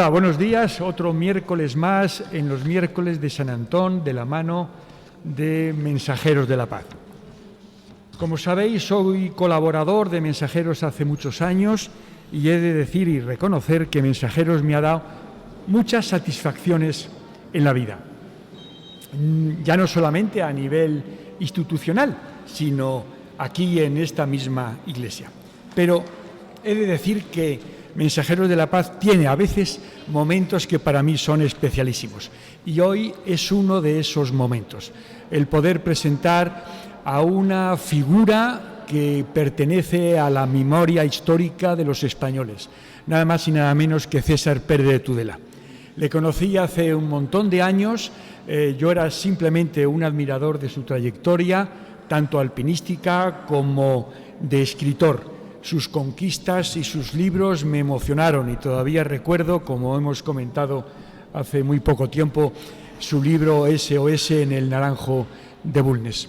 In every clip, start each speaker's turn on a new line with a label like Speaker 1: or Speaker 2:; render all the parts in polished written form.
Speaker 1: Hola, buenos días. Otro miércoles más en los miércoles de San Antón, de la mano de Mensajeros de la Paz. Como sabéis, soy colaborador de Mensajeros hace muchos años y he de decir y reconocer que Mensajeros me ha dado muchas satisfacciones en la vida. Ya no solamente a nivel institucional, sino aquí en esta misma iglesia. Pero he de decir que Mensajeros de la Paz tiene a veces momentos que para mí son especialísimos. Y hoy es uno de esos momentos. El poder presentar a una figura que pertenece a la memoria histórica de los españoles. Nada más y nada menos que César Pérez de Tudela. Le conocí hace un montón de años. Yo era simplemente un admirador de su trayectoria, tanto alpinística como de escritor. Sus conquistas y sus libros me emocionaron y todavía recuerdo, como hemos comentado hace muy poco tiempo, su libro SOS en el Naranjo de Bulnes.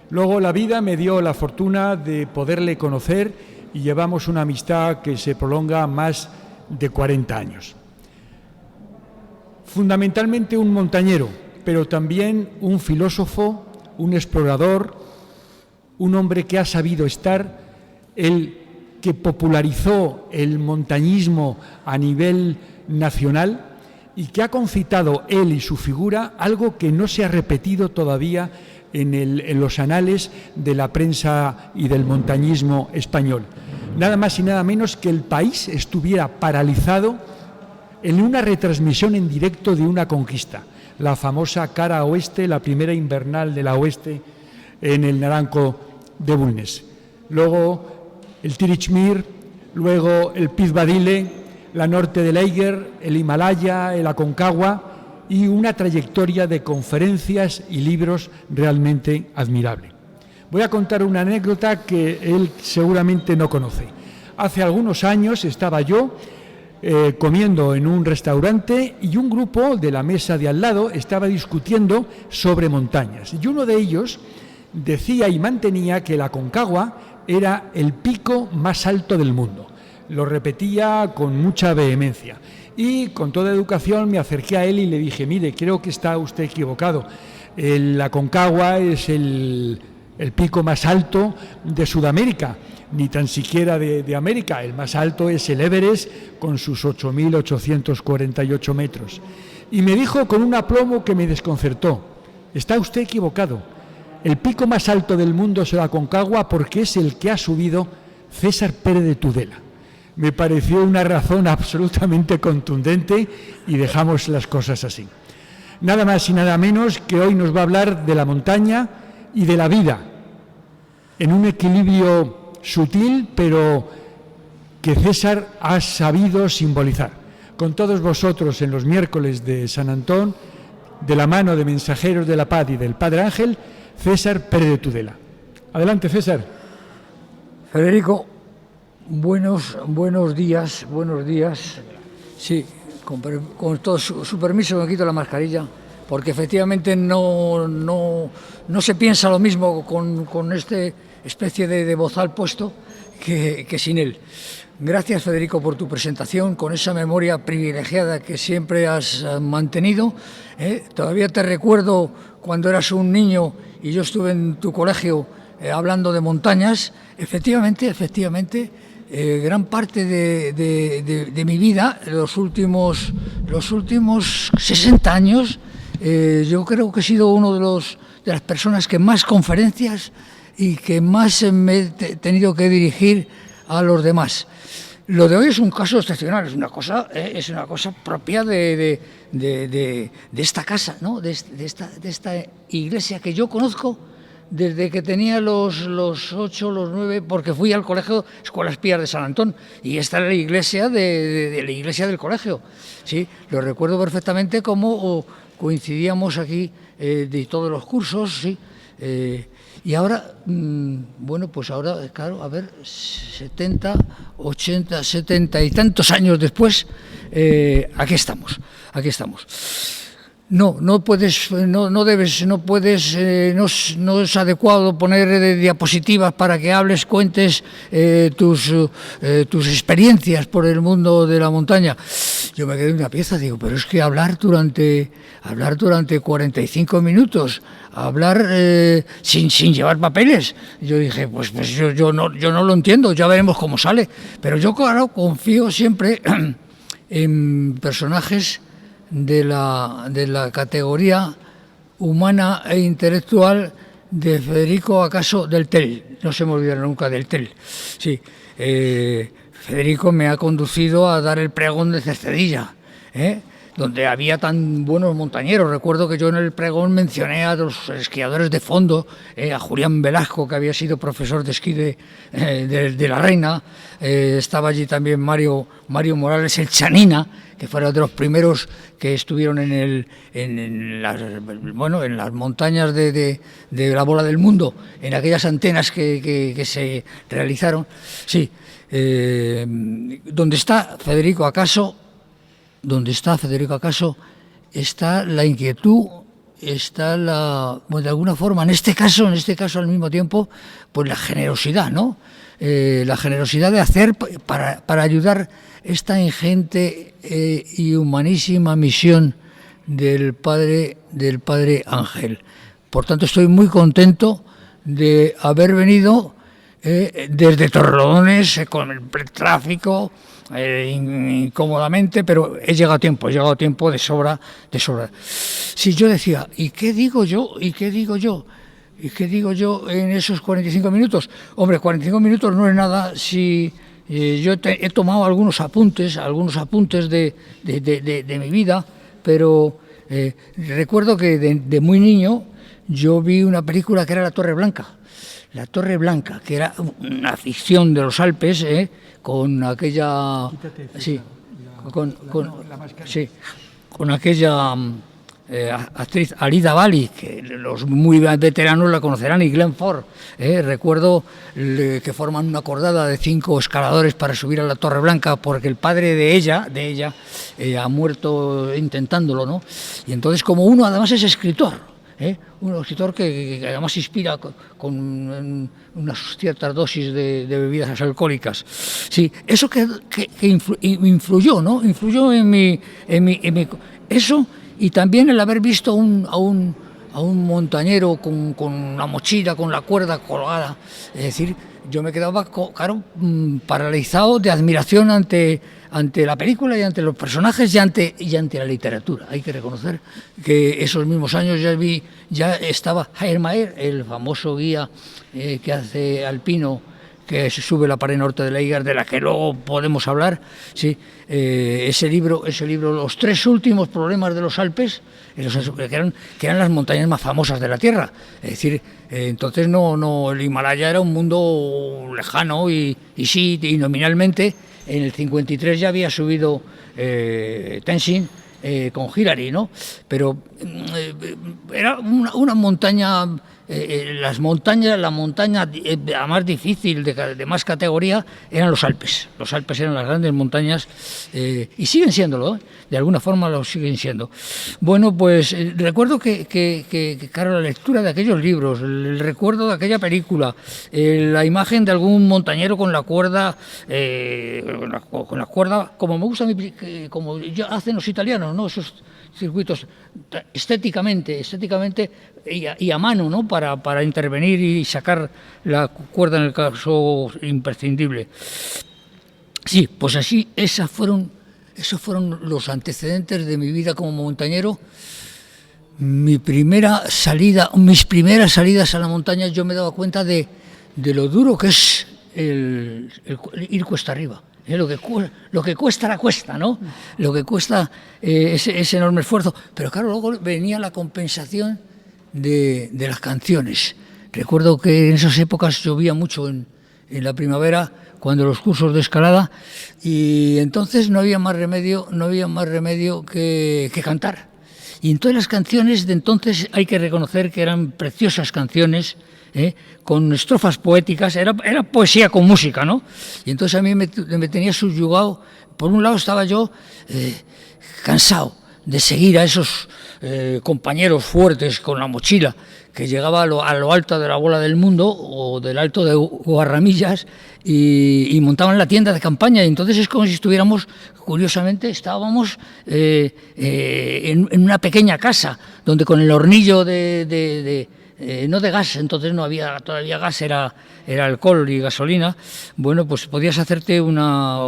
Speaker 1: Luego la vida me dio la fortuna de poderle conocer y llevamos una amistad que se prolonga más de 40 años. Fundamentalmente un montañero, pero también un filósofo, un explorador, un hombre que ha sabido estar, que popularizó el montañismo a nivel nacional y que ha concitado él y su figura algo que no se ha repetido todavía en los anales de la prensa y del montañismo español. Nada más y nada menos que el país estuviera paralizado en una retransmisión en directo de una conquista, la famosa Cara Oeste, la primera invernal de la Oeste en el Naranjo de Bulnes. Luego el Tirich-Mir, luego el Piz Badile, la Norte del Eiger, el Himalaya, el Aconcagua y una trayectoria de conferencias y libros realmente admirable. Voy a contar una anécdota que él seguramente no conoce. Hace algunos años estaba yo comiendo en un restaurante y un grupo de la mesa de al lado estaba discutiendo sobre montañas. Y uno de ellos decía y mantenía que el Aconcagua era el pico más alto del mundo. Lo repetía con mucha vehemencia. Y con toda educación me acerqué a él y le dije, mire, creo que está usted equivocado. El Aconcagua es el pico más alto de Sudamérica, ni tan siquiera de América. El más alto es el Everest con sus 8.848 metros. Y me dijo con un aplomo que me desconcertó, está usted equivocado. El pico más alto del mundo es el Aconcagua porque es el que ha subido César Pérez de Tudela. Me pareció una razón absolutamente contundente y dejamos las cosas así. Nada más y nada menos que hoy nos va a hablar de la montaña y de la vida, en un equilibrio sutil, pero que César ha sabido simbolizar. Con todos vosotros en los miércoles de San Antón, de la mano de Mensajeros de la Paz y del Padre Ángel, César Pérez de Tudela. Adelante, César.
Speaker 2: Federico, buenos días. Sí, con todo su permiso me quito la mascarilla, porque efectivamente no se piensa lo mismo con este especie de bozal puesto que sin él. Gracias, Federico, por tu presentación, con esa memoria privilegiada que siempre has mantenido. Todavía te recuerdo cuando eras un niño y yo estuve en tu colegio hablando de montañas. Efectivamente, gran parte de mi vida, los últimos 60 años, yo creo que he sido uno de las personas que más conferencias y que más me he tenido que dirigir a los demás. Lo de hoy es un caso excepcional, es una cosa propia de esta casa, ¿no? de esta iglesia que yo conozco desde que tenía los 8, los 9, porque fui al colegio Escuelas Pías de San Antón, y esta era la iglesia de la iglesia del colegio. Sí, lo recuerdo perfectamente cómo coincidíamos aquí de todos los cursos, sí. Y ahora, pues ahora, claro, a ver, 70, 80, 70 y tantos años después, aquí estamos. No puedes, no es adecuado poner diapositivas para que hables, cuentes tus experiencias por el mundo de la montaña. Yo me quedé en una pieza, digo, pero es que hablar durante 45 minutos, hablar sin llevar papeles. Yo dije, pues yo no lo entiendo, ya veremos cómo sale. Pero yo, claro, confío siempre en personajes de la categoría humana e intelectual de Federico Acaso del Tell. No se me olvidará nunca del Tell. Sí, Federico me ha conducido a dar el pregón de Cercedilla, donde había tan buenos montañeros. Recuerdo que yo en el pregón mencioné a los esquiadores de fondo, a Julián Velasco, que había sido profesor de esquí de la Reina, estaba allí también Mario Morales, el Chanina, que fueron de los primeros que estuvieron en las montañas de la Bola del Mundo, en aquellas antenas que se realizaron. Sí, donde está Federico Acaso, está la inquietud, está de alguna forma, en este caso al mismo tiempo, pues la generosidad, ¿no? La generosidad de hacer para ayudar esta ingente y humanísima misión del padre Ángel. Por tanto, estoy muy contento de haber venido desde Torrelodones con el tráfico, incómodamente, pero he llegado a tiempo de sobra. Si yo decía, ¿y qué digo yo en esos 45 minutos? Hombre, 45 minutos no es nada si yo he tomado algunos apuntes de mi vida, pero recuerdo que de muy niño yo vi una película que era La Torre Blanca, que era una ficción de los Alpes, con aquella... Sí, con aquella actriz Alida Valli, que los muy veteranos la conocerán, y Glenn Ford. Recuerdo que forman una cordada de 5 escaladores para subir a la Torre Blanca, porque el padre de ella ha muerto intentándolo, ¿no? Y entonces, como uno además es escritor, un escritor que además inspira con unas ciertas dosis de bebidas alcohólicas. Sí, eso que influyó, ¿no? Influyó en mi eso, y también el haber visto a un montañero con la mochila, con la cuerda colgada. Es decir, yo me quedaba, claro, paralizado de admiración ante la película y ante los personajes y ante la literatura. Hay que reconocer que esos mismos años ya estaba Heiermayer, el famoso guía que hace alpino, que se sube la pared norte de Eiger, de la que luego podemos hablar. Sí, ese libro, Los 3 últimos problemas de los Alpes, que eran las montañas más famosas de la Tierra. Es decir, entonces el Himalaya era un mundo lejano y sí, y nominalmente en el 53 ya había subido Tenzin con Hillary, ¿no? Pero era una montaña, la montaña más difícil, de más categoría, eran los Alpes. Los Alpes eran las grandes montañas y siguen siéndolo, de alguna forma lo siguen siendo. Bueno, pues recuerdo que claro, la lectura de aquellos libros, el recuerdo de aquella película, la imagen de algún montañero con la cuerda, como me gusta, como hacen los italianos, ¿no? Esos circuitos estéticamente y a mano, ¿no? Para intervenir y sacar la cuerda en el caso imprescindible. Sí, pues así, esos fueron los antecedentes de mi vida como montañero. Mis primeras salidas a la montaña, yo me daba cuenta de lo duro que es el ir cuesta arriba. Lo que cuesta la cuesta, ¿no? Lo que cuesta ese enorme esfuerzo. Pero claro, luego venía la compensación de las canciones. Recuerdo que en esas épocas llovía mucho en la primavera, cuando los cursos de escalada, y entonces no había más remedio que cantar. Y entonces las canciones de entonces hay que reconocer que eran preciosas canciones, con estrofas poéticas, era poesía con música, ¿no? Y entonces a mí me tenía subyugado. Por un lado estaba yo cansado de seguir a esos compañeros fuertes con la mochila, que llegaba a lo alto de la bola del mundo o del alto de Guarramillas y montaban la tienda de campaña. Y entonces es como si estuviéramos, curiosamente, estábamos en una pequeña casa donde con el hornillo no de gas, entonces no había todavía gas, era alcohol y gasolina. Bueno, pues podías hacerte una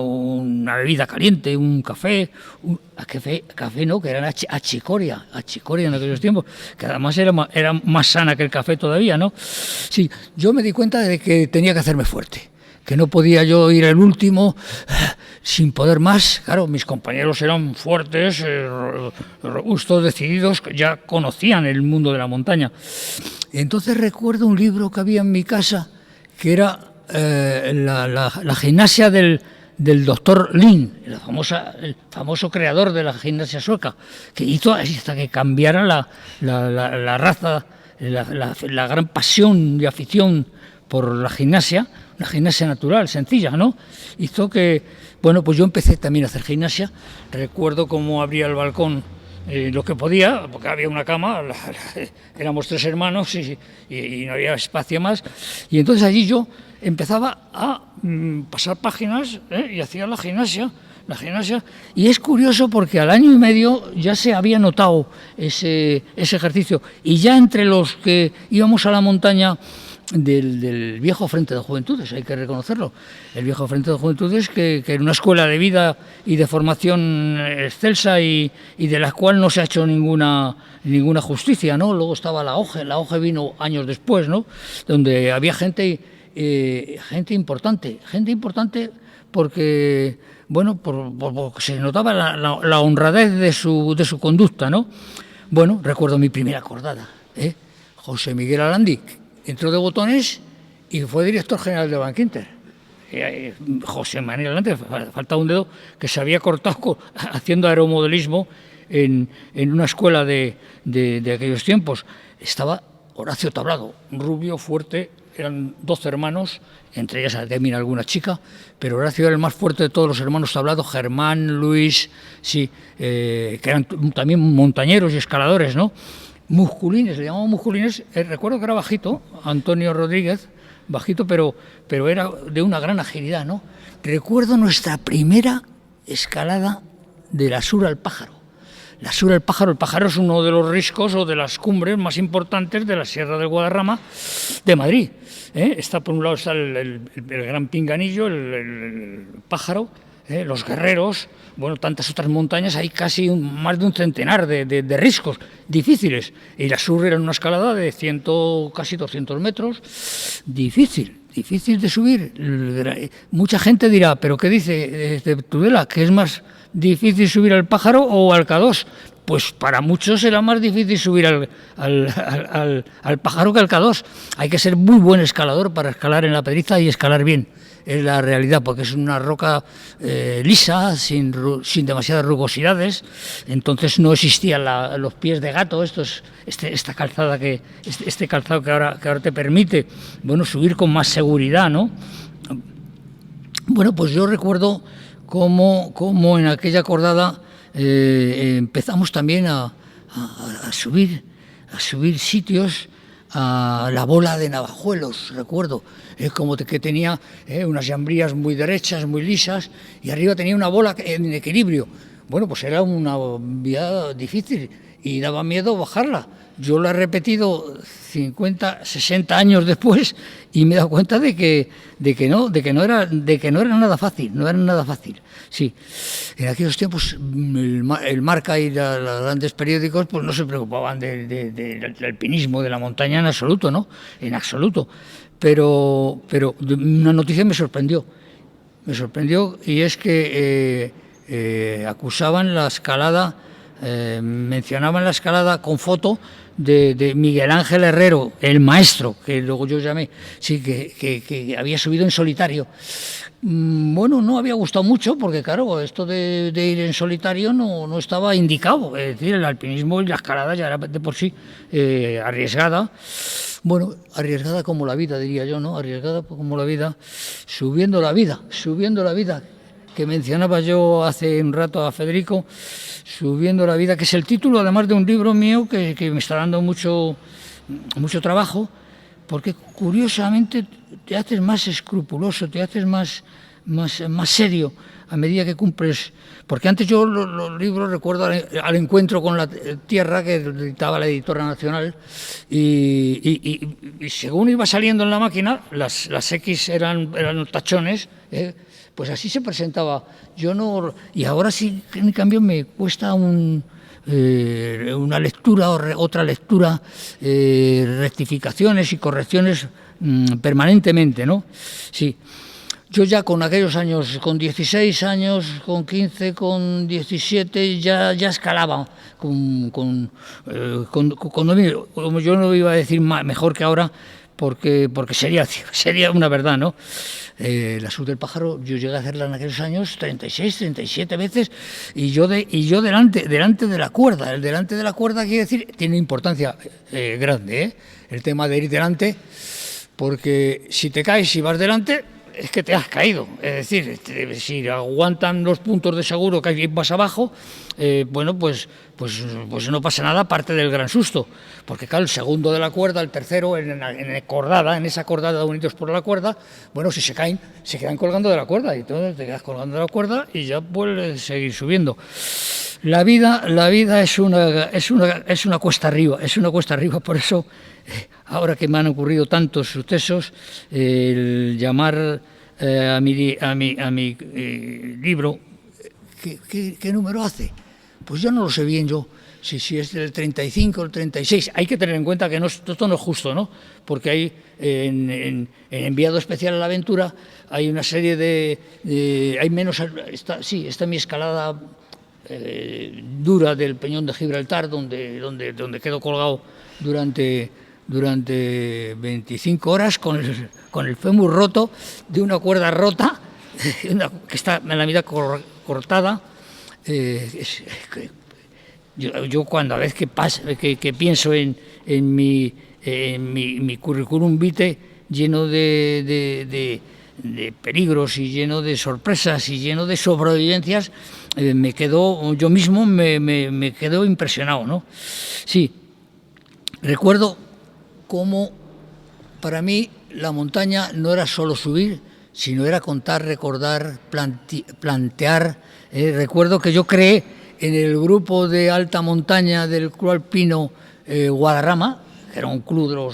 Speaker 2: bebida caliente, un café, café no, que era achicoria en aquellos tiempos, que además era más sana que el café todavía, ¿no? Sí, yo me di cuenta de que tenía que hacerme fuerte, que no podía yo ir el último sin poder más. Claro, mis compañeros eran fuertes, robustos, decididos, ya conocían el mundo de la montaña. Entonces recuerdo un libro que había en mi casa, que era la gimnasia del doctor Lin, el famoso creador de la gimnasia sueca, que hizo hasta que cambiara la raza, la gran pasión y afición por la gimnasia, una gimnasia natural, sencilla, ¿no? Hizo que, bueno, pues yo empecé también a hacer gimnasia. Recuerdo cómo abría el balcón lo que podía, porque había una cama, éramos 3 hermanos y no había espacio más, y entonces allí yo empezaba a pasar páginas y hacía la gimnasia, y es curioso porque al año y medio ya se había notado ese ejercicio, y ya entre los que íbamos a la montaña del viejo Frente de Juventudes, hay que reconocerlo, el viejo Frente de Juventudes, que era una escuela de vida y de formación excelsa y de la cual no se ha hecho ninguna justicia, ¿no? Luego estaba la OGE vino años después, ¿no? Donde había gente importante porque, bueno, porque se notaba la honradez de su conducta, ¿no? Bueno, recuerdo mi primera acordada, José Miguel Alandi entró de botones y fue director general de Bankinter. José Manuel Alandi, faltaba un dedo, que se había cortado haciendo aeromodelismo en una escuela de aquellos tiempos. Estaba Horacio Tablado, rubio, fuerte, eran 12 hermanos, entre ellas también alguna chica, pero Horacio era el más fuerte de todos los hermanos Tablado, Germán, Luis, sí, que eran también montañeros y escaladores, ¿no? Musculines, le llamamos musculines. Recuerdo que era bajito, Antonio Rodríguez, bajito, pero era de una gran agilidad, ¿no? Recuerdo nuestra primera escalada de la Sur al Pájaro. La Sur al Pájaro, el Pájaro es uno de los riscos o de las cumbres más importantes de la Sierra del Guadarrama de Madrid. Está por un lado está el Gran Pinganillo, el Pájaro, los Guerreros, bueno, tantas otras montañas, hay casi más de un centenar de riscos difíciles. Y la Sur era una escalada de casi 200 metros, difícil de subir. Mucha gente dirá, ¿pero qué dice Tudela? ¿Que es más difícil subir al Pájaro o al K2? Pues para muchos era más difícil subir al Pájaro que al K2. Hay que ser muy buen escalador para escalar en la Pedriza y escalar bien. Es la realidad, porque es una roca lisa, sin demasiadas rugosidades. Entonces no existían los pies de gato, esta calzada este calzado que ahora te permite, bueno, subir con más seguridad, ¿no? Bueno, pues yo recuerdo cómo en aquella acordada empezamos también a subir sitios, a la bola de Navajuelos, recuerdo, como que tenía unas llambrías muy derechas, muy lisas, y arriba tenía una bola en equilibrio. Bueno, pues era una vía difícil y daba miedo bajarla. Yo lo he repetido 50, 60 años después y me he dado cuenta de que no era nada fácil, Sí, en aquellos tiempos el Marca y los grandes periódicos pues no se preocupaban del alpinismo, de la montaña en absoluto, ¿no? En absoluto. Pero una noticia me sorprendió y es que acusaban la escalada, mencionaban la escalada con foto de Miguel Ángel Herrero, el maestro, que luego yo llamé, sí, que había subido en solitario. Bueno, no había gustado mucho porque, claro, esto de ir en solitario no estaba indicado. Es decir, el alpinismo y la escalada ya era de por sí arriesgada. Bueno, arriesgada como la vida, diría yo, ¿no? Arriesgada como la vida, subiendo la vida. que mencionaba yo hace un rato a Federico, Subiendo la vida, que es el título además de un libro mío que me está dando mucho trabajo, porque curiosamente te haces más escrupuloso, te haces más serio a medida que cumples. Porque antes yo los libros recuerdo al encuentro con la tierra que editaba la Editora Nacional y según iba saliendo en la máquina, las X eran tachones, pues así se presentaba. Yo no, y ahora sí, en cambio, me cuesta una lectura, otra lectura, rectificaciones y correcciones permanentemente, ¿no? Sí. Yo ya con aquellos años, con 16 años, con 15, con 17, ya escalaba como yo no iba a decir mejor que ahora, porque sería una verdad, ¿no? La Sud del Pájaro, yo llegué a hacerla en aquellos años 36, 37 veces, y yo delante de la cuerda. El delante de la cuerda, quiere decir, tiene importancia grande, el tema de ir delante, porque si te caes y vas delante, es que te has caído. Es decir, si aguantan los puntos de seguro que vas abajo, bueno, pues no pasa nada, aparte del gran susto. Porque claro, el segundo de la cuerda, el tercero, en esa cordada unidos por la cuerda, bueno, si se caen, se quedan colgando de la cuerda, y entonces te quedas colgando de la cuerda y ya puedes seguir subiendo. La vida es una cuesta arriba, por eso, ahora que me han ocurrido tantos sucesos, el llamar a mi libro, ¿qué número hace? Pues yo no lo sé bien yo, si es del 35 o el 36. Hay que tener en cuenta que esto no es justo, ¿no? Porque hay en Enviado Especial a la Aventura hay una serie hay menos, está mi escalada dura del Peñón de Gibraltar, donde quedo colgado durante 25 horas con el fémur roto, de una cuerda rota, que está en la mitad cortada. Yo cuando a veces que pienso en mi currículum vitae lleno de peligros y lleno de sorpresas y lleno de sobrevivencias, yo mismo me quedo impresionado, ¿no? Sí, recuerdo cómo para mí la montaña no era solo subir, sino era contar, recordar, plantear. Recuerdo que yo creé en el grupo de alta montaña del Club Alpino Guadarrama, que era un club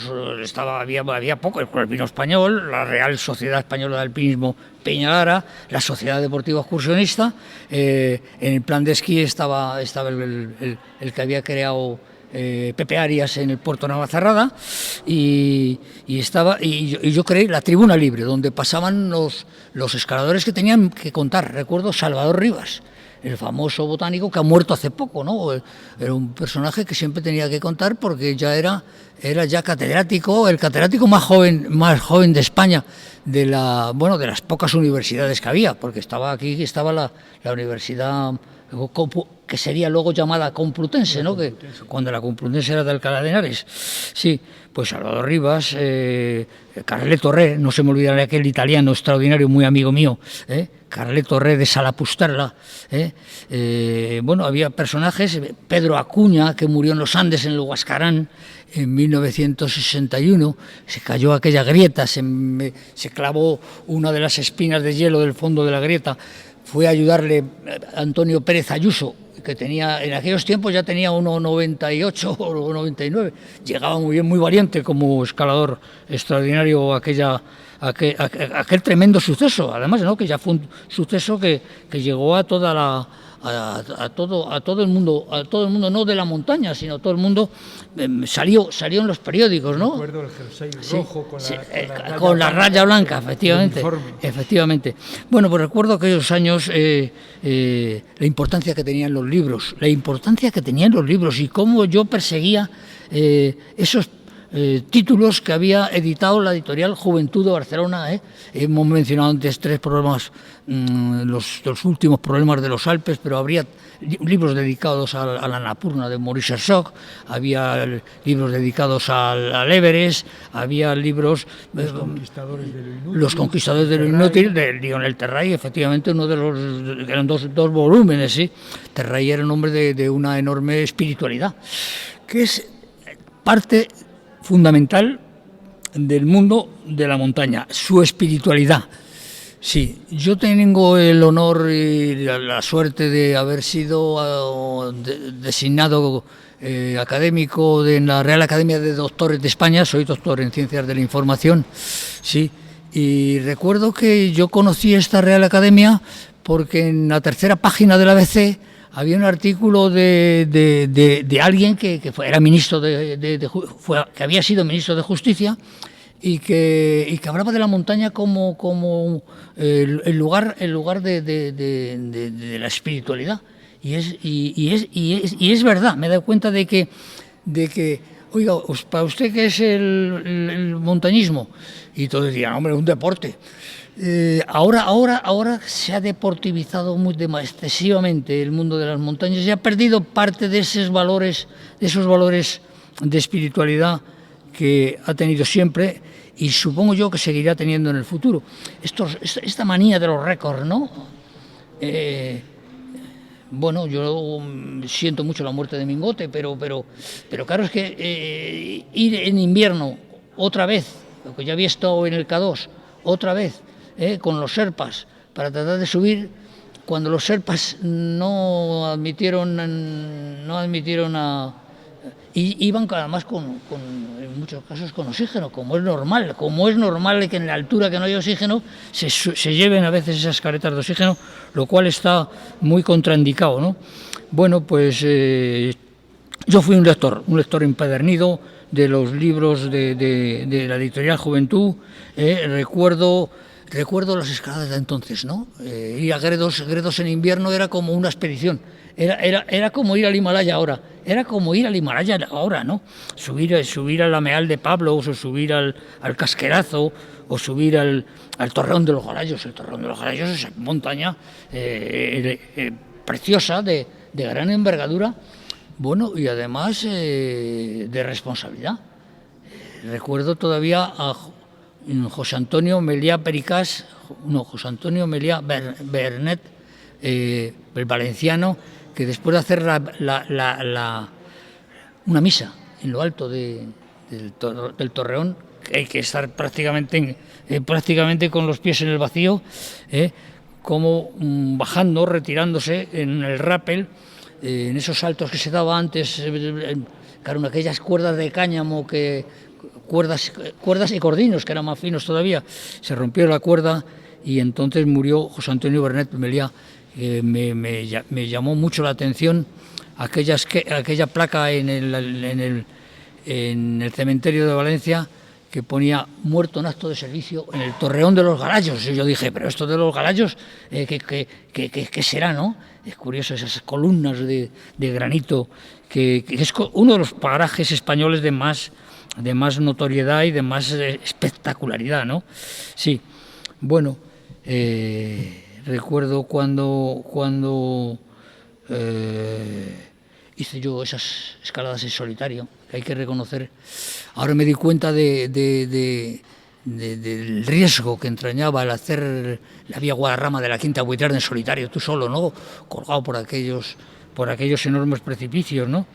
Speaker 2: había poco, el Club Alpino Español, la Real Sociedad Española de Alpinismo Peñalara, la Sociedad Deportiva Excursionista. En el plan de esquí estaba el que había creado Pepe Arias en el Puerto Navacerrada, y yo creé la Tribuna Libre, donde pasaban los escaladores que tenían que contar. Recuerdo Salvador Rivas, el famoso botánico que ha muerto hace poco, ¿no? Era un personaje que siempre tenía que contar, porque ya era ya catedrático, el catedrático más joven de España, de las pocas universidades que había, porque estaba la universidad que sería luego llamada Complutense, ¿no? Que cuando la Complutense era de Alcalá de Henares. Sí, pues Salvador Rivas, Carleto Re, no se me olvidará aquel italiano extraordinario, muy amigo mío, Carleto Re de Salapusterla. Había personajes, Pedro Acuña, que murió en los Andes, en el Huascarán, en 1961, se cayó aquella grieta, se clavó una de las espinas de hielo del fondo de la grieta. Fue a ayudarle Antonio Pérez Ayuso, que en aquellos tiempos ya tenía 1,98 o 99, llegaba muy bien, muy valiente como escalador extraordinario aquel tremendo suceso, además, ¿no? Que ya fue un suceso que llegó a todo el mundo, no de la montaña, sino todo el mundo. Salió en los periódicos, ¿no?
Speaker 1: Recuerdo el jersey rojo
Speaker 2: con la raya blanca, efectivamente. Bueno, pues recuerdo aquellos años, la importancia que tenían los libros, y cómo yo perseguía esos títulos que había editado la editorial Juventud de Barcelona. Hemos mencionado antes 3 problemas, los últimos problemas de los Alpes, pero habría libros dedicados a la Annapurna de Maurice Herzog, había libros dedicados al Everest, había libros... Los conquistadores de lo inútil, de Lionel Terray, efectivamente uno de los... eran dos volúmenes, ¿sí? Terray era un hombre de una enorme espiritualidad, que es parte fundamental del mundo de la montaña, su espiritualidad. Sí, yo tengo el honor y la suerte de haber sido designado académico en la Real Academia de Doctores de España. Soy doctor en Ciencias de la Información, sí, y recuerdo que yo conocí esta Real Academia porque en la tercera página del ABC había un artículo de alguien que era ministro que había sido ministro de Justicia y que hablaba de la montaña como el lugar de la espiritualidad. Y es verdad. Me he dado cuenta de que oiga, para usted, ¿qué es el montañismo? Y todos decían, hombre, es un deporte. Ahora se ha deportivizado excesivamente el mundo de las montañas y ha perdido parte de esos valores de espiritualidad que ha tenido siempre y supongo yo que seguirá teniendo en el futuro. Esta manía de los récords, ¿no? Bueno, yo siento mucho la muerte de Mingote, pero claro, es que ir en invierno otra vez, lo que ya había estado en el K2, otra vez, con los Sherpas, para tratar de subir, cuando los Sherpas no admitieron a... Iban además en muchos casos con oxígeno, como es normal que en la altura que no hay oxígeno se lleven a veces esas caretas de oxígeno, lo cual está muy contraindicado, ¿no? Bueno, pues yo fui un lector empedernido de los libros de la editorial Juventud. Recuerdo las escaladas de entonces, ¿no? Ir a Gredos en invierno era como una expedición. Era como ir al Himalaya ahora. ¿No? Subir al Ameal de Pablos, o subir al Casquerazo, o subir al Torreón de los Galayos. El Torreón de los Galayos es montaña preciosa, de gran envergadura, bueno, y además de responsabilidad. Recuerdo todavía a José Antonio Meliá Bernet, el valenciano, que después de hacer una misa en lo alto del Torreón, hay que estar prácticamente con los pies en el vacío, como bajando, retirándose en el rappel, en esos saltos que se daba antes, claro, en aquellas cuerdas de cáñamo, cuerdas y cordinos, que eran más finos todavía, se rompió la cuerda y entonces murió José Antonio Bernet Meliá. Me llamó mucho la atención aquella placa en el cementerio de Valencia que ponía muerto en acto de servicio en el Torreón de los Galayos. Y yo dije, pero esto de los Galayos, ¿qué será, no? Es curioso, esas columnas de granito, que es uno de los parajes españoles de más notoriedad y de más espectacularidad, ¿no? Sí, bueno, recuerdo cuando hice yo esas escaladas en solitario, que hay que reconocer. Ahora me di cuenta del riesgo que entrañaba el hacer la vía Guadarrama de la Quinta Buitrón en solitario, tú solo, ¿no? Colgado por aquellos enormes precipicios, ¿no?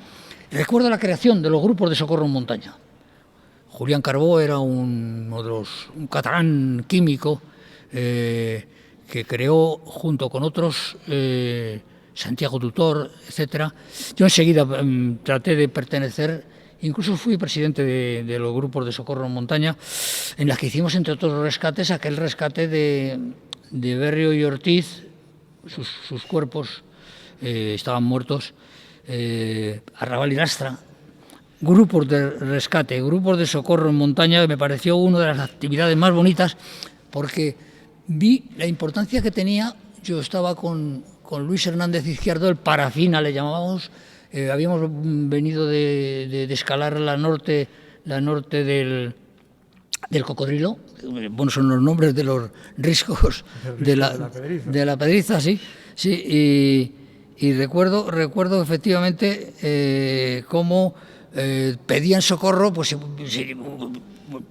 Speaker 2: Recuerdo la creación de los grupos de socorro en montaña. Julián Carbó era un catalán químico que creó junto con otros, Santiago Tutor, etcétera. Yo enseguida traté de pertenecer, incluso fui presidente de los grupos de socorro en montaña, en las que hicimos, entre otros rescates, aquel rescate de Berrio y Ortiz. Sus cuerpos estaban muertos, Arrabal y Lastra. Grupos de rescate, grupos de socorro en montaña, me pareció una de las actividades más bonitas, porque vi la importancia que tenía. Yo estaba con Luis Hernández Izquierdo, el Parafina le llamábamos, habíamos venido de escalar la norte del Cocodrilo. Bueno, son los nombres de los riscos de la Pedriza, sí, Y recuerdo efectivamente cómo pedían socorro, pues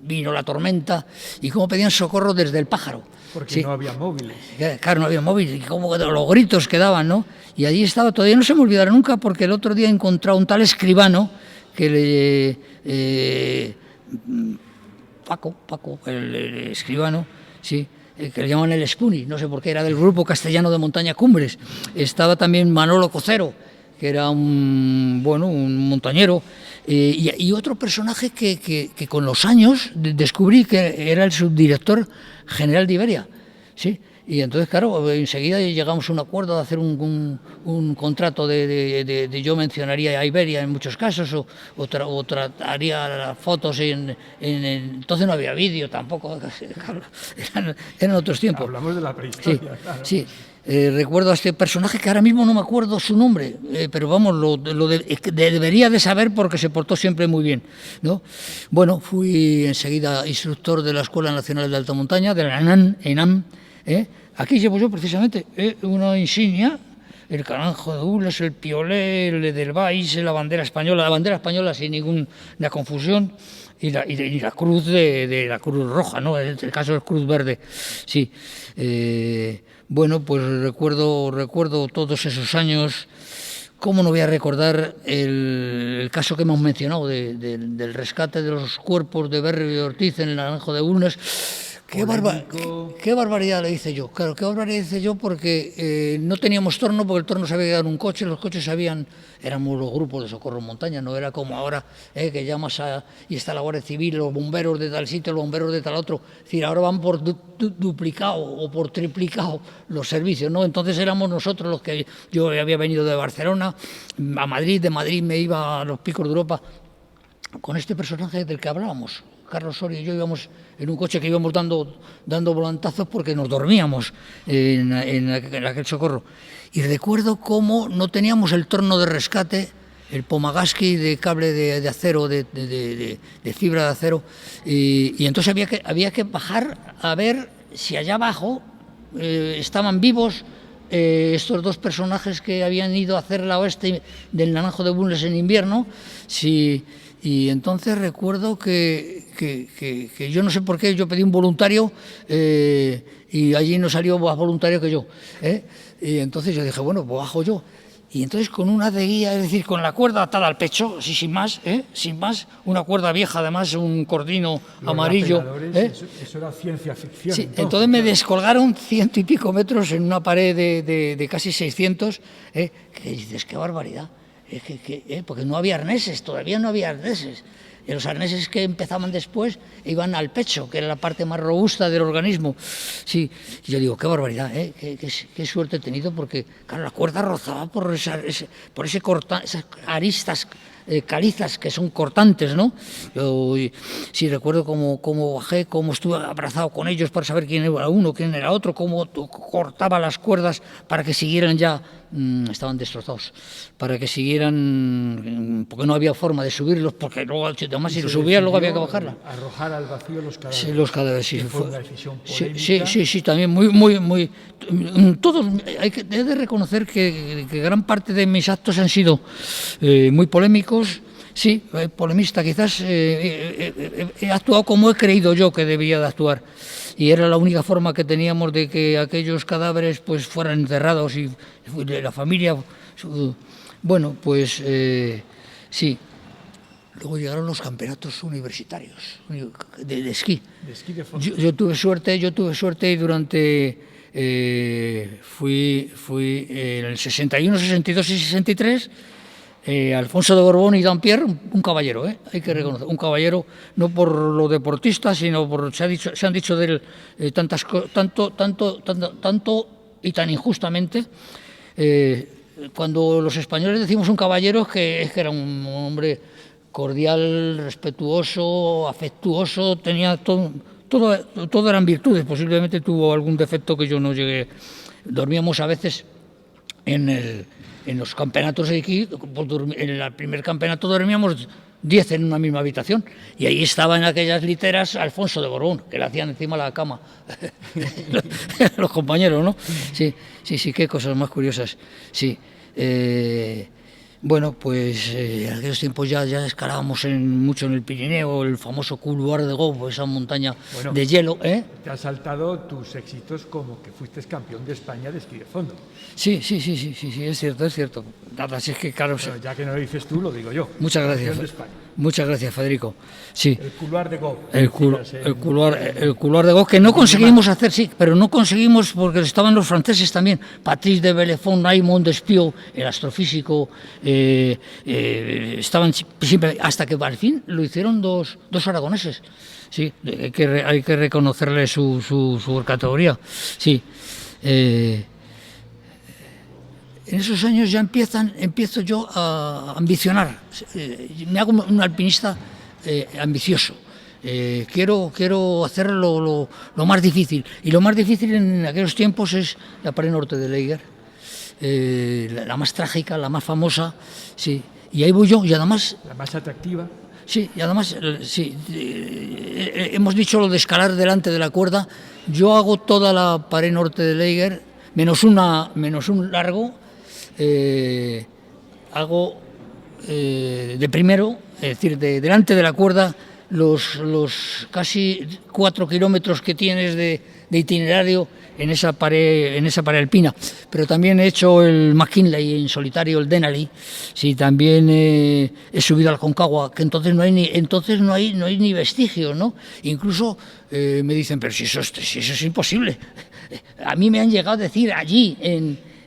Speaker 2: vino la tormenta, y cómo pedían socorro desde el Pájaro.
Speaker 1: Porque no había móviles.
Speaker 2: Claro, no había móviles, y cómo los gritos que daban, ¿no? Y allí estaba, todavía no se me olvidará nunca, porque el otro día he encontrado un tal escribano que Paco, el escribano, sí, que le llaman el Spuni, no sé por qué, era del grupo castellano de Montaña Cumbres. Estaba también Manolo Cocero, que era un montañero, y otro personaje que con los años descubrí que era el subdirector general de Iberia, ¿sí? Y entonces, claro, enseguida llegamos a un acuerdo de hacer un contrato de yo mencionaría a Iberia en muchos casos, o trataría las fotos entonces no había vídeo tampoco, eran otros tiempos.
Speaker 1: Hablamos de la prehistoria,
Speaker 2: sí,
Speaker 1: claro.
Speaker 2: Sí. Recuerdo a este personaje que ahora mismo no me acuerdo su nombre, pero vamos, debería de saber porque se portó siempre muy bien, ¿no? Bueno, fui enseguida instructor de la Escuela Nacional de Alta Montaña, de la ENAM. Aquí llevo yo precisamente una insignia, el Naranjo de Bulnes, el Piolet, el Edelweiss, la bandera española sin ninguna confusión, y la cruz de la Cruz Roja, ¿no? En este caso es Cruz Verde, sí. Bueno, pues recuerdo todos esos años. ¿Cómo no voy a recordar el caso que hemos mencionado del rescate de los cuerpos de Berrio y Ortiz en el Naranjo de Bulnes? Qué barbaridad le hice yo. Claro, qué barbaridad hice yo porque no teníamos torno, porque el torno se había quedado en un coche, los coches éramos los grupos de socorro en montaña, no era como ahora que llamas y está la Guardia Civil, los bomberos de tal sitio, los bomberos de tal otro. Es decir, ahora van por duplicado o por triplicado los servicios, ¿no? Entonces éramos nosotros los que, yo había venido de Barcelona a Madrid, de Madrid me iba a los Picos de Europa con este personaje del que hablábamos. Carlos Soria y yo íbamos en un coche que íbamos dando volantazos porque nos dormíamos en aquel socorro. Y recuerdo cómo no teníamos el torno de rescate, el Pomagaski de cable de acero, de fibra de acero, y entonces había que bajar a ver si allá abajo estaban vivos estos dos personajes que habían ido a hacer la oeste del Naranjo de Bulnes en invierno, y entonces recuerdo que yo no sé por qué, yo pedí un voluntario y allí no salió más voluntario que yo. Y entonces yo dije, bueno, pues bajo yo. Y entonces con una de guía, es decir, con la cuerda atada al pecho, así sin más, una cuerda vieja, además un cordino amarillo.
Speaker 1: Eso era ciencia ficción.
Speaker 2: Sí, entonces me descolgaron 100 y pico metros en una pared de casi 600, que dices, qué barbaridad. Porque no había arneses, todavía no había arneses. Y los arneses que empezaban después iban al pecho, que era la parte más robusta del organismo. Sí, y yo digo, qué barbaridad, qué suerte he tenido, porque claro, la cuerda rozaba por esas aristas calizas que son cortantes, ¿no? Yo sí recuerdo cómo bajé, cómo estuve abrazado con ellos para saber quién era uno, quién era otro, cómo cortaba las cuerdas para que siguieran ya, estaban destrozados, para que siguieran, porque no había forma de subirlos, porque luego, además, si los subía, luego había que bajarla.
Speaker 1: Arrojar al vacío los cadáveres.
Speaker 2: Sí, los cadáveres, sí.
Speaker 1: Fue una decisión polémica.
Speaker 2: Sí, también muy. Todos, he de reconocer que gran parte de mis actos han sido muy polémicos. Sí, polemista, quizás he actuado como he creído yo que debía de actuar, y era la única forma que teníamos de que aquellos cadáveres pues fueran enterrados y de la familia. Bueno, pues sí. Luego llegaron los campeonatos universitarios de esquí.
Speaker 1: De esquí de fondo.
Speaker 2: Yo tuve suerte y durante fui en el 61, 62 y 63. Alfonso de Borbón y Dampierre, un caballero, hay que reconocer, un caballero, no por lo deportista, sino por se han dicho de él tanto y tan injustamente. Cuando los españoles decimos un caballero, es que era un hombre cordial, respetuoso, afectuoso, tenía todo eran virtudes. Posiblemente tuvo algún defecto que yo no llegué. Dormíamos a veces en los campeonatos de aquí. En el primer campeonato dormíamos 10 en una misma habitación, y ahí estaba en aquellas literas Alfonso de Borbón, que le hacían encima la cama los compañeros, ¿no? Sí, qué cosas más curiosas. Sí. Bueno, pues en aquellos tiempos ya escalábamos mucho en el Pirineo, el famoso Couloir de Gaume, esa montaña de hielo.
Speaker 1: Te has saltado tus éxitos como que fuiste campeón de España de esquí de fondo.
Speaker 2: Sí, es cierto. Nada, si es que claro.
Speaker 1: Bueno, ya que no lo dices tú, lo digo yo.
Speaker 2: Muchas gracias. Muchas gracias, Federico. Sí.
Speaker 1: El Couloir de Gaume.
Speaker 2: El Couloir de Gaume, que no conseguimos hacer, sí, pero no conseguimos porque estaban los franceses también. Patrice de Bellefonds, Raymond Despiau, el astrofísico, estaban siempre, hasta que al fin lo hicieron dos aragoneses. Sí, hay que reconocerle su categoría. Sí. En esos años ya empiezo yo a ambicionar. Me hago un alpinista ambicioso. Quiero hacer lo más difícil. Y lo más difícil en aquellos tiempos es la pared norte de Leiger. La más trágica, la más famosa. Sí. Y ahí voy yo, y además...
Speaker 1: La más atractiva.
Speaker 2: Sí, y además, sí, hemos dicho lo de escalar delante de la cuerda. Yo hago toda la pared norte de Leiger, menos un largo. Hago de primero, es decir, delante de la cuerda, los casi 4 kilómetros que tienes de itinerario en esa pared alpina. Pero también he hecho el McKinley en solitario, el Denali. Sí, también he subido al Concagua, que entonces no hay ni vestigios, ¿no? Incluso me dicen, pero si eso es imposible. A mí me han llegado a decir allí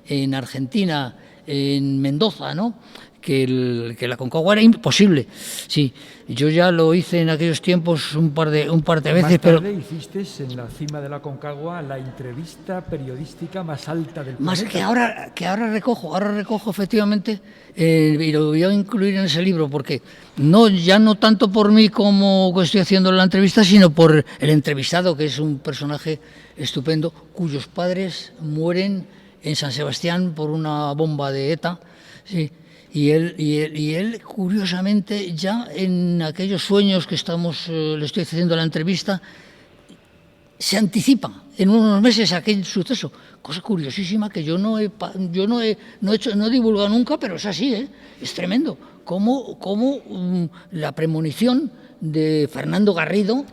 Speaker 2: en Argentina, en Mendoza, ¿no?, que la Concagua era imposible. Sí, yo ya lo hice en aquellos tiempos un par de veces.
Speaker 1: Más tarde hiciste en la cima de la Concagua la entrevista periodística más alta del planeta.
Speaker 2: Más que ahora recojo efectivamente, y lo voy a incluir en ese libro, porque ya no tanto por mí como estoy haciendo la entrevista, sino por el entrevistado, que es un personaje estupendo, cuyos padres mueren en San Sebastián por una bomba de ETA, sí. Y él, curiosamente, ya en aquellos sueños que le estoy haciendo la entrevista, se anticipa en unos meses a aquel suceso. Cosa curiosísima que yo no he divulgado nunca, pero es así, ¿eh? Es tremendo. Cómo la premonición de Fernando Garrido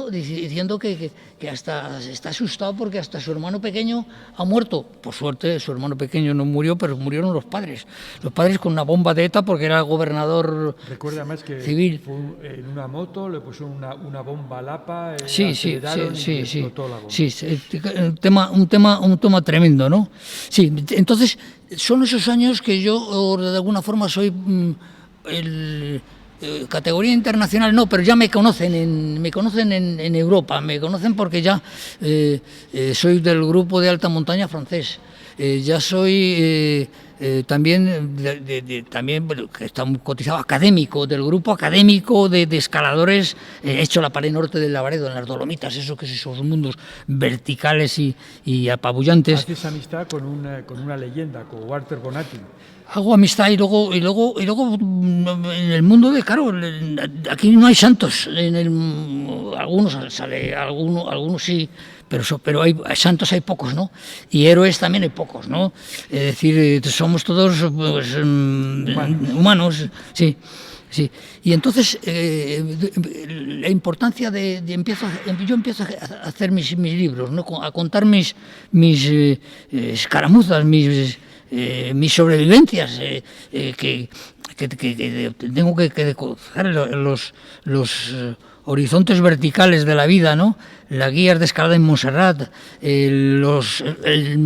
Speaker 2: diciendo que hasta está asustado porque hasta su hermano pequeño ha muerto. Por suerte su hermano pequeño no murió, pero murieron los padres con una bomba de ETA, porque era el gobernador civil.
Speaker 1: Recuerda más que fue en una moto, le puso una bomba a Lapa,
Speaker 2: sí,
Speaker 1: explotó la bomba.
Speaker 2: Un tema tremendo, ¿no? Sí, entonces son esos años que yo de alguna forma soy categoría internacional, no, pero ya me conocen en Europa, me conocen porque ya soy del grupo de alta montaña francés, ya soy también que está muy cotizado, académico, del grupo académico de escaladores. He hecho la pared norte del Lavaredo, en las Dolomitas, esos mundos verticales y apabullantes.
Speaker 1: Haces amistad con una leyenda, con Walter Bonatti.
Speaker 2: Hago amistad y luego en el mundo claro, aquí no hay santos, algunos sí, pero hay santos, hay pocos, ¿no? Y héroes también hay pocos, ¿no? Es decir, somos todos pues, humanos, sí. Sí, y entonces la importancia yo empiezo a hacer mis libros, ¿no?, a contar mis escaramuzas, mis sobrevivencias, que tengo que coger los horizontes verticales de la vida, ¿no? Las guías de escalada en Montserrat, el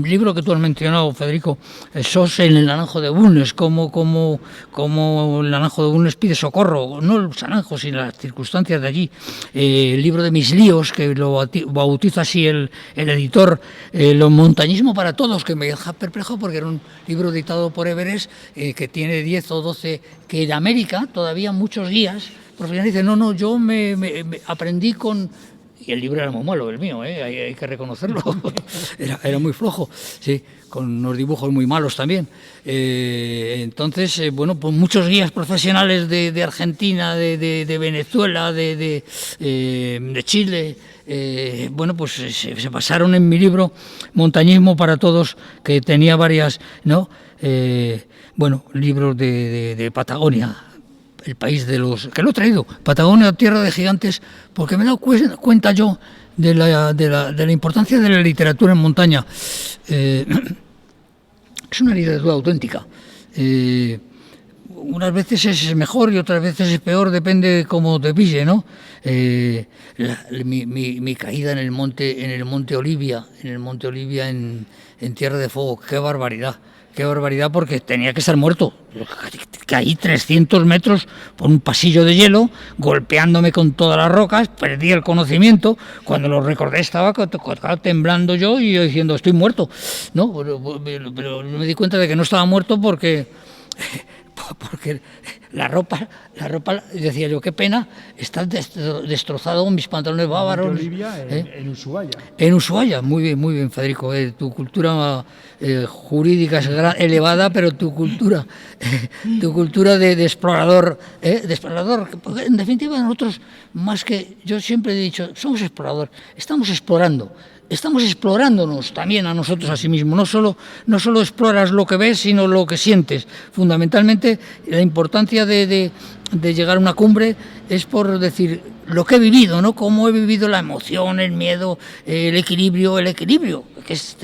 Speaker 2: libro que tú has mencionado, Federico, SOS en el Naranjo de Bulnes, como el Naranjo de Bulnes pide socorro, no los naranjos, sino las circunstancias de allí. El libro de mis líos, que lo bautiza así el editor, Los montañismo para todos, que me deja perplejo porque era un libro editado por Everest, que tiene 10 o 12, que en América todavía muchos guías profesionales dicen, yo me aprendí con... Y el libro era muy malo, el mío, hay que reconocerlo. era muy flojo, sí, con unos dibujos muy malos también. Entonces, pues muchos guías profesionales de Argentina, de Venezuela, de Chile, pues se pasaron en mi libro Montañismo para Todos, que tenía varias, ¿no? bueno, libros de Patagonia, el país de los... que lo he traído, Patagonia, tierra de gigantes, porque me he dado cuenta yo de la importancia de la literatura en montaña. Es una literatura auténtica. Unas veces es mejor y otras veces es peor, depende de cómo te pille, ¿no? Mi caída en el monte Olivia, en Tierra de Fuego, qué barbaridad, porque tenía que estar muerto. Caí 300 metros por un pasillo de hielo, golpeándome con todas las rocas, perdí el conocimiento. Cuando lo recordé estaba temblando yo y yo diciendo, estoy muerto, ¿no? Pero me di cuenta de que no estaba muerto porque la ropa, decía yo, qué pena, está destrozado mis pantalones bávaros.
Speaker 1: Olivia, en Ushuaia.
Speaker 2: En Ushuaia, muy bien, Federico. Tu cultura jurídica es elevada, pero tu cultura de explorador, porque en definitiva nosotros, más que, yo siempre he dicho, somos exploradores, estamos explorándonos también a nosotros a sí mismos. No solo exploras lo que ves, sino lo que sientes. Fundamentalmente, la importancia de llegar a una cumbre es por decir lo que he vivido, ¿no? Cómo he vivido la emoción, el miedo, el equilibrio, que es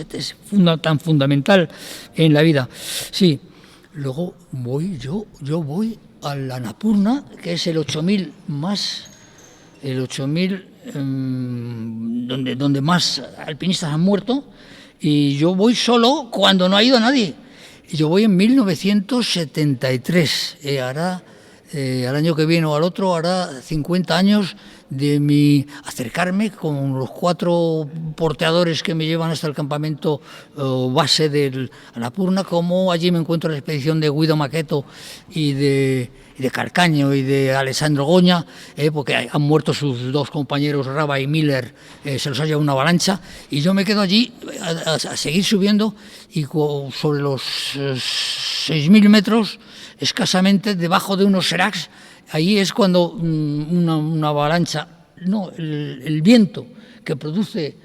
Speaker 2: tan fundamental en la vida. Sí. Luego yo voy al Annapurna, que es el 8000 más, donde más alpinistas han muerto, y yo voy solo cuando no ha ido nadie. Yo voy en 1973, al año que viene o al otro hará 50 años de mi acercarme con los 4 porteadores que me llevan hasta el campamento base del Annapurna, como allí me encuentro en la expedición de Guido Maqueto y de Carcaño y de Alessandro Goña, porque han muerto sus 2 compañeros, Raba y Miller, se los ha llevado una avalancha, y yo me quedo allí a seguir subiendo, y sobre los 6.000 metros, escasamente, debajo de unos seracs, ahí es cuando una avalancha, el viento que produce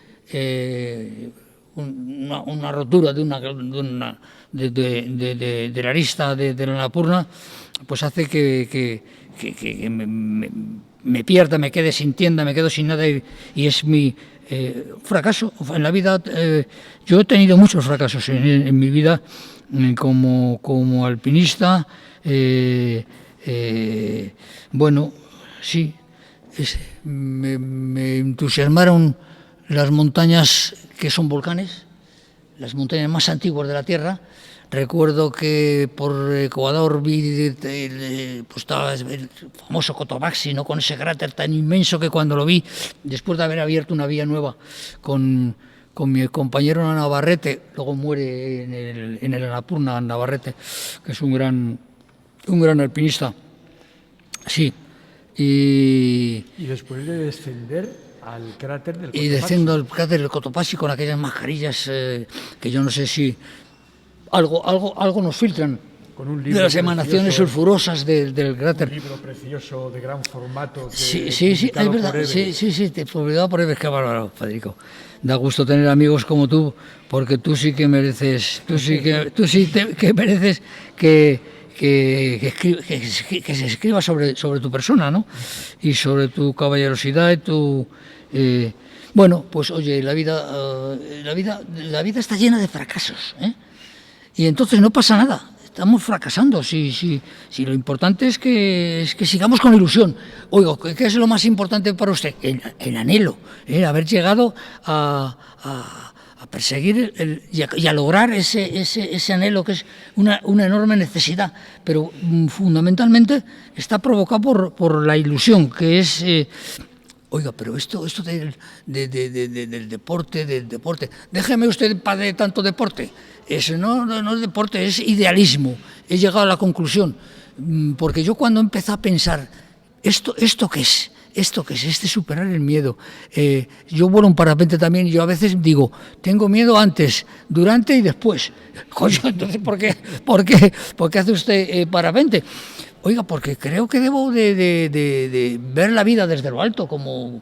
Speaker 2: una rotura de la arista de la Annapurna, pues hace que me pierda, me quede sin tienda, me quedo sin nada, y es mi fracaso en la vida. Yo he tenido muchos fracasos en mi vida como alpinista. Bueno, sí, me entusiasmaron las montañas que son volcanes, las montañas más antiguas de la Tierra. Recuerdo que por Ecuador vi, pues estaba el famoso Cotopaxi, ¿no? Con ese cráter tan inmenso que cuando lo vi, después de haber abierto una vía nueva con mi compañero Navarrete, luego muere en el Annapurna, Navarrete, que es un gran alpinista. Sí. Y
Speaker 1: después de descender al cráter del Cotopaxi.
Speaker 2: Y descendo al cráter del Cotopaxi con aquellas mascarillas que yo no sé si algo nos filtran
Speaker 1: con un libro
Speaker 2: de las emanaciones sulfurosas del cráter.
Speaker 1: Un libro precioso de gran formato.
Speaker 2: Sí, es verdad. Sí, te publicado por Eves, qué bárbaro, Federico. Da gusto tener amigos como tú, porque tú sí que mereces, que mereces que se escriba sobre tu persona, ¿no? Y sobre tu caballerosidad y tu... bueno, pues oye, la vida está llena de fracasos, ¿eh? Y entonces no pasa nada, estamos fracasando. Si lo importante es que sigamos con ilusión. Oiga, ¿qué es lo más importante para usted? El anhelo, haber llegado a perseguir y a lograr ese anhelo, que es una enorme necesidad, pero fundamentalmente está provocado por la ilusión, que es... Oiga, pero esto del deporte, déjeme usted de tanto deporte. Eso no es deporte, es idealismo. He llegado a la conclusión, porque yo cuando empecé a pensar, ¿esto qué es? Superar el miedo. Yo vuelo en parapente también, y yo a veces digo, tengo miedo antes, durante y después. Coño, entonces, ¿por qué hace usted parapente? Oiga, porque creo que debo de ver la vida desde lo alto, como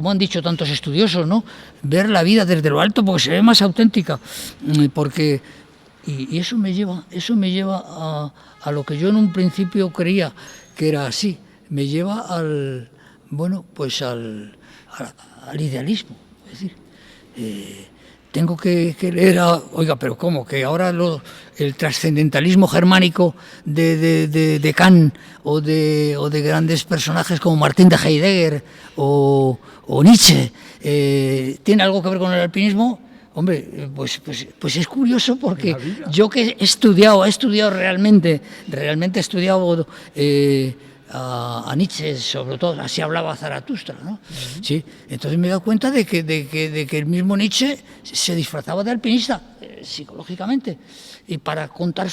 Speaker 2: han dicho tantos estudiosos, ¿no? Ver la vida desde lo alto porque se ve más auténtica, porque Y eso me lleva a lo que yo en un principio creía que era así. Me lleva al idealismo. Es decir, tengo que leer oiga, pero ¿cómo? Que ahora el trascendentalismo germánico de Kant o de grandes personajes como Martín de Heidegger o Nietzsche tiene algo que ver con el alpinismo. Hombre, pues es curioso porque yo que he estudiado realmente he estudiado a Nietzsche, sobre todo, así hablaba Zaratustra, ¿no? Uh-huh. Sí, entonces me he dado cuenta de que el mismo Nietzsche se disfrazaba de alpinista, psicológicamente, y para contar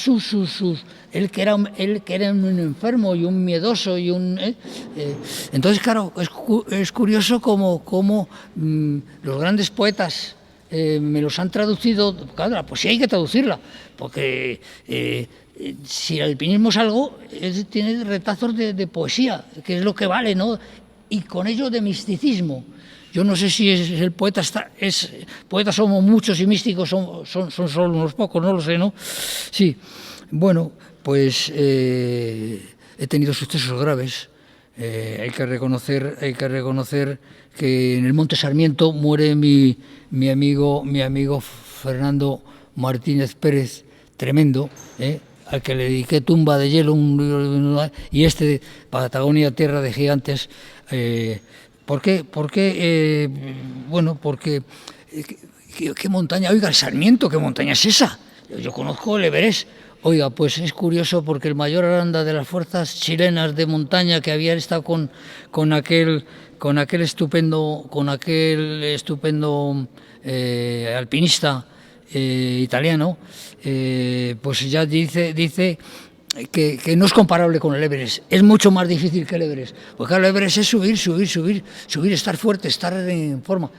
Speaker 2: él que era un enfermo y un miedoso y entonces, claro, es curioso como los grandes poetas me los han traducido. Claro, pues sí hay que traducirla, porque si el alpinismo es algo, tiene retazos de poesía, que es lo que vale, ¿no? Y con ello de misticismo. Yo no sé si el poeta poetas somos muchos y místicos son solo unos pocos, no lo sé, ¿no? Sí, bueno, pues he tenido sucesos graves. Hay que reconocer que en el Monte Sarmiento muere mi amigo Fernando Martínez Pérez, tremendo, al que le dediqué Tumba de Hielo, y Patagonia, Tierra de Gigantes. ¿Por qué? Porque, ¿qué montaña? Oiga, el Sarmiento, ¿qué montaña es esa? Yo conozco el Everest. Oiga, pues es curioso porque el mayor Aranda de las fuerzas chilenas de montaña que había estado con aquel estupendo alpinista italiano, pues ya dice que no es comparable con el Everest, es mucho más difícil que el Everest, porque claro, el Everest es subir, estar fuerte, estar en forma.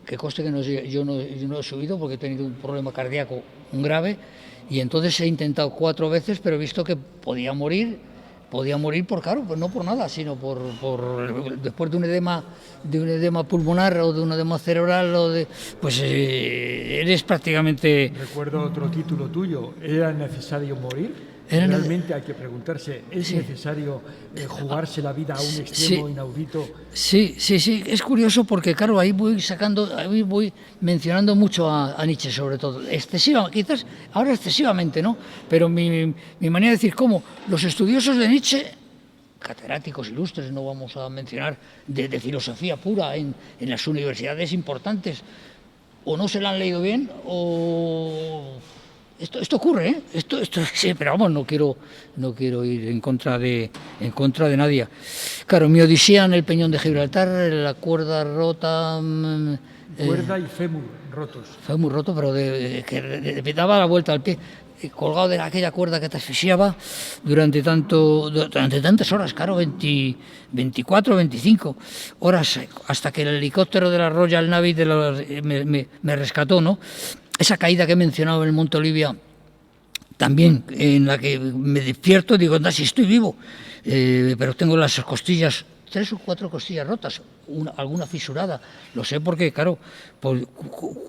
Speaker 2: Que conste que yo no he subido porque he tenido un problema cardíaco grave, y entonces he intentado 4 veces, pero he visto que podía morir por, claro, pues no por nada, sino después de un edema pulmonar o de un edema cerebral, pues eres prácticamente...
Speaker 1: Recuerdo otro título tuyo, ¿era necesario morir? Realmente hay que preguntarse, ¿es necesario jugarse la vida a un extremo inaudito?
Speaker 2: Sí, es curioso porque, claro, ahí voy mencionando mucho a Nietzsche, sobre todo, quizás ahora excesivamente, ¿no? Pero mi manera de decir, ¿cómo? Los estudiosos de Nietzsche, catedráticos ilustres, no vamos a mencionar, de filosofía pura en las universidades importantes, o no se la han leído bien, o... Esto ocurre, ¿eh? Esto sí, pero vamos, no quiero ir en contra de nadie. Claro, mi odisea en el Peñón de Gibraltar, la cuerda rota...
Speaker 1: Cuerda y fémur rotos.
Speaker 2: Fémur roto, pero que daba la vuelta al pie, colgado de aquella cuerda que te asfixiaba durante tantas horas, claro, 24, 25 horas, hasta que el helicóptero de la Royal Navy me rescató, ¿no? Esa caída que he mencionado en el Monte Olivia, también en la que me despierto, digo, anda, si estoy vivo, pero tengo las costillas, 3 o 4 costillas rotas, alguna fisurada, lo sé porque, claro, pues,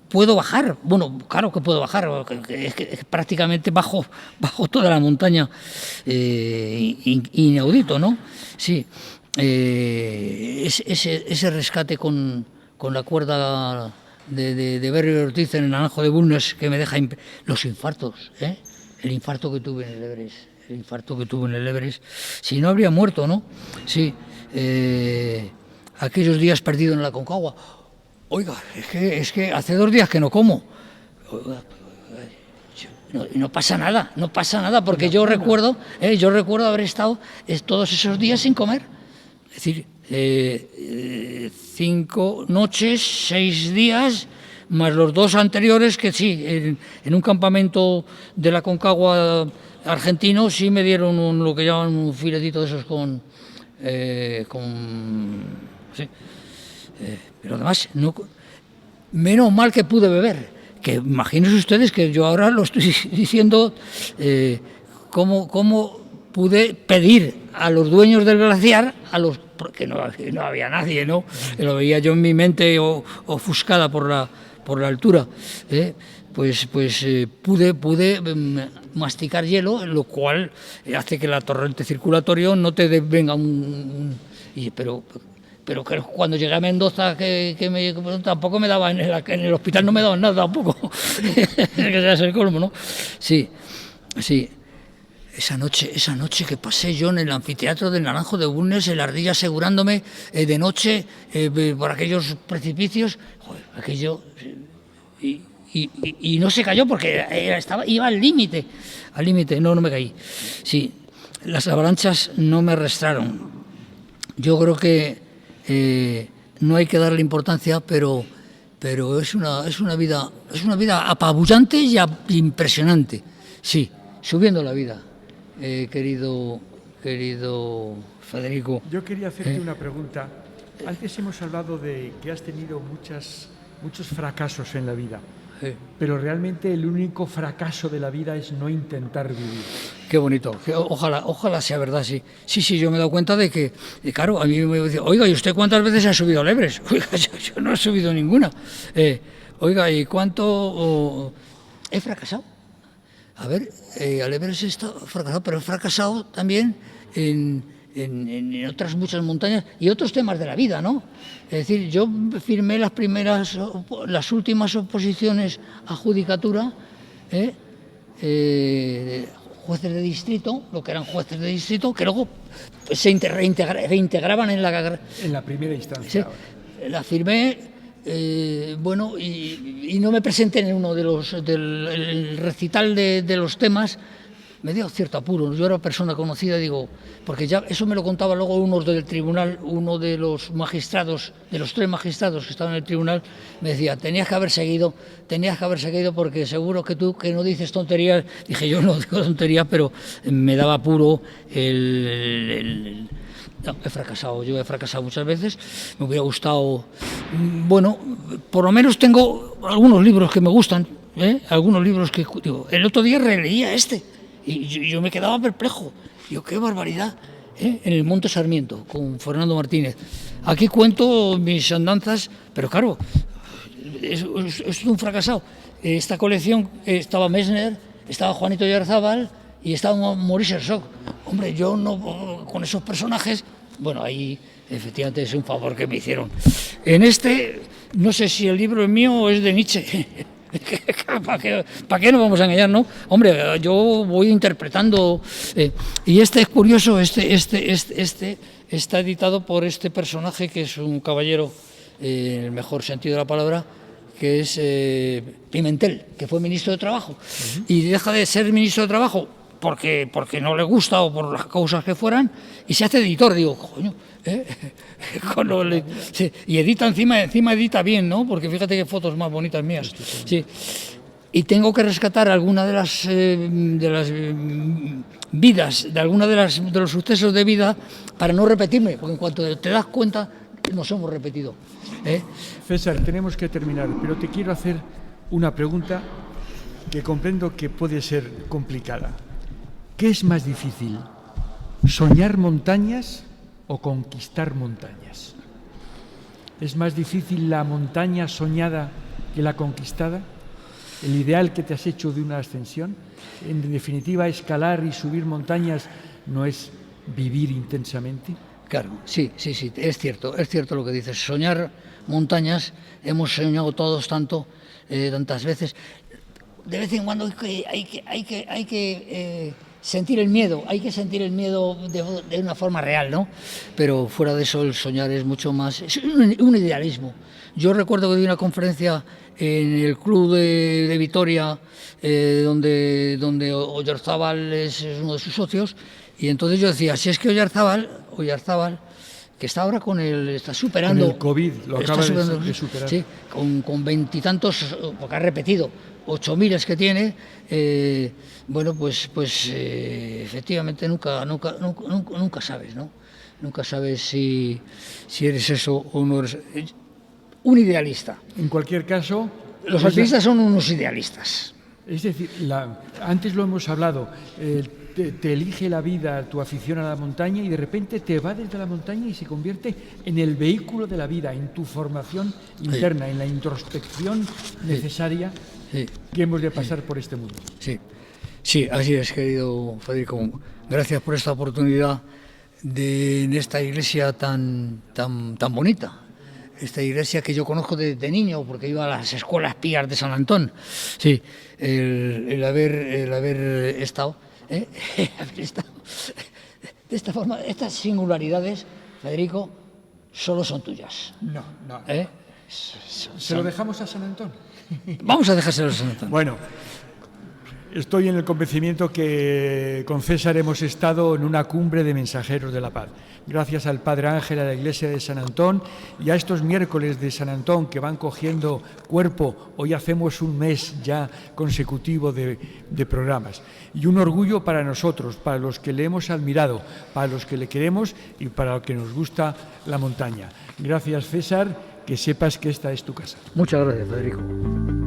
Speaker 2: puedo bajar, bueno, claro que puedo bajar, es que prácticamente bajo toda la montaña, inaudito, ¿no? Sí, ese rescate con la cuerda de Berry Ortiz en el Naranjo de Bulnes, que me deja los infartos, el infarto que tuve en el Everest, si no habría muerto, ¿no? Sí, aquellos días perdidos en la Concagua. Oiga, es que hace 2 días que no como. No pasa nada, porque yo recuerdo haber estado todos esos días sin comer. Es decir, 5 noches, 6 días, más los 2 anteriores, que sí, en un campamento de la Concagua argentino sí me dieron lo que llaman un filetito de esos sí. Pero además, menos mal que pude beber, que imagínense ustedes que yo ahora lo estoy diciendo, cómo pude pedir a los dueños del glaciar, porque no había nadie, ¿no? Lo veía yo en mi mente ofuscada por la altura, pude masticar hielo, lo cual hace que el torrente circulatorio no te venga pero cuando llegué a Mendoza, tampoco me daban, en el hospital no me daban nada tampoco, que sea el colmo, ¿no? Sí. Esa noche que pasé yo en el anfiteatro del Naranjo de Bulnes, en la Ardilla, asegurándome de noche por aquellos precipicios, joder, aquello... Y no se cayó porque iba al límite, no me caí. Sí, las avalanchas no me arrastraron. Yo creo que no hay que darle importancia, pero es una vida apabullante y impresionante. Sí, subiendo la vida, querido Federico.
Speaker 1: Yo quería hacerte una pregunta. Antes hemos hablado de que has tenido muchos fracasos en la vida.
Speaker 2: Sí.
Speaker 1: Pero realmente el único fracaso de la vida es no intentar vivir.
Speaker 2: Qué bonito, ojalá sea verdad, sí. Sí, yo me he dado cuenta de que, claro, a mí me decía, oiga, ¿y usted cuántas veces ha subido al Everest? Oiga, yo no he subido ninguna. Oiga, ¿y cuánto he fracasado? A ver, al Everest he fracasado, pero he fracasado también en otras muchas montañas y otros temas de la vida, ¿no? Es decir, yo firmé las últimas oposiciones a judicatura, jueces de distrito, lo que eran jueces de distrito, que luego se reintegraban en la
Speaker 1: primera instancia.
Speaker 2: Sí, la firmé, y no me presenté en uno del recital de los temas. Me dio cierto apuro, yo era persona conocida, digo, porque ya eso me lo contaba luego uno del tribunal, uno de los magistrados, de los 3 magistrados que estaban en el tribunal, me decía, tenías que haber seguido porque seguro que tú que no dices tonterías. Dije, yo no digo tonterías, pero me daba apuro No, yo he fracasado muchas veces, me hubiera gustado, por lo menos tengo algunos libros que me gustan, algunos libros que, digo, el otro día releía y yo me quedaba perplejo. Digo, qué barbaridad, en el Monte Sarmiento, con Fernando Martínez. Aquí cuento mis andanzas, pero claro, es un fracasado. Esta colección estaba Messner, estaba Juanito Oyarzábal y estaba Maurice Herzog. Hombre, yo no, con esos personajes, ahí efectivamente es un favor que me hicieron. En no sé si el libro es mío o es de Nietzsche. ¿Para qué nos vamos a engañar, no? Hombre, yo voy interpretando, y es curioso, está editado por este personaje que es un caballero, en el mejor sentido de la palabra, que es Pimentel, que fue ministro de Trabajo, y deja de ser ministro de Trabajo porque no le gusta o por las causas que fueran, y se hace editor. Digo, coño, sí, y edita encima edita bien, ¿no? Porque fíjate qué fotos más bonitas mías. Sí. Y tengo que rescatar alguna de las vidas, de alguna de los sucesos de vida para no repetirme, porque en cuanto te das cuenta nos hemos repetido.
Speaker 1: César, tenemos que terminar, pero te quiero hacer una pregunta que comprendo que puede ser complicada. ¿Qué es más difícil, soñar montañas o conquistar montañas? ¿Es más difícil la montaña soñada que la conquistada? ¿El ideal que te has hecho de una ascensión? En definitiva, escalar y subir montañas no es vivir intensamente.
Speaker 2: Claro, sí, es cierto lo que dices. Soñar montañas, hemos soñado todos tantas veces. De vez en cuando hay que sentir el miedo, de una forma real, ¿no? Pero fuera de eso, el soñar es mucho más, es un idealismo. Yo recuerdo que di una conferencia en el club de Vitoria, donde Oyarzábal es uno de sus socios, y entonces yo decía, si es que Oyarzábal, que está ahora está superando...
Speaker 1: Con el COVID, lo acaba de superar.
Speaker 2: Sí, con 20 y tantos, porque ha repetido, 8.000 que tiene, efectivamente nunca sabes, ¿no? Nunca sabes si eres eso o no eres... Un idealista.
Speaker 1: En cualquier caso...
Speaker 2: Los alpinistas son unos idealistas.
Speaker 1: Es decir, antes lo hemos hablado, te elige la vida, tu afición a la montaña, y de repente te va desde la montaña y se convierte en el vehículo de la vida, en tu formación interna, en la introspección necesaria
Speaker 2: Sí.
Speaker 1: que hemos de pasar por este mundo.
Speaker 2: Sí, sí, así es, querido Federico. Gracias por esta oportunidad en esta iglesia tan bonita. Esta iglesia que yo conozco desde niño, porque iba a las escuelas pías de San Antón. Sí, el haber estado, de esta forma, estas singularidades, Federico, solo son tuyas.
Speaker 1: No. ¿Se lo dejamos a San Antón?
Speaker 2: Vamos a dejárselo a San Antón.
Speaker 1: Bueno, estoy en el convencimiento que con César hemos estado en una cumbre de mensajeros de la paz. Gracias al Padre Ángel, a la Iglesia de San Antón y a estos miércoles de San Antón que van cogiendo cuerpo. Hoy hacemos un mes ya consecutivo de programas. Y un orgullo para nosotros, para los que le hemos admirado, para los que le queremos y para los que nos gusta la montaña. Gracias, César, que sepas que esta es tu casa.
Speaker 2: Muchas gracias, Federico.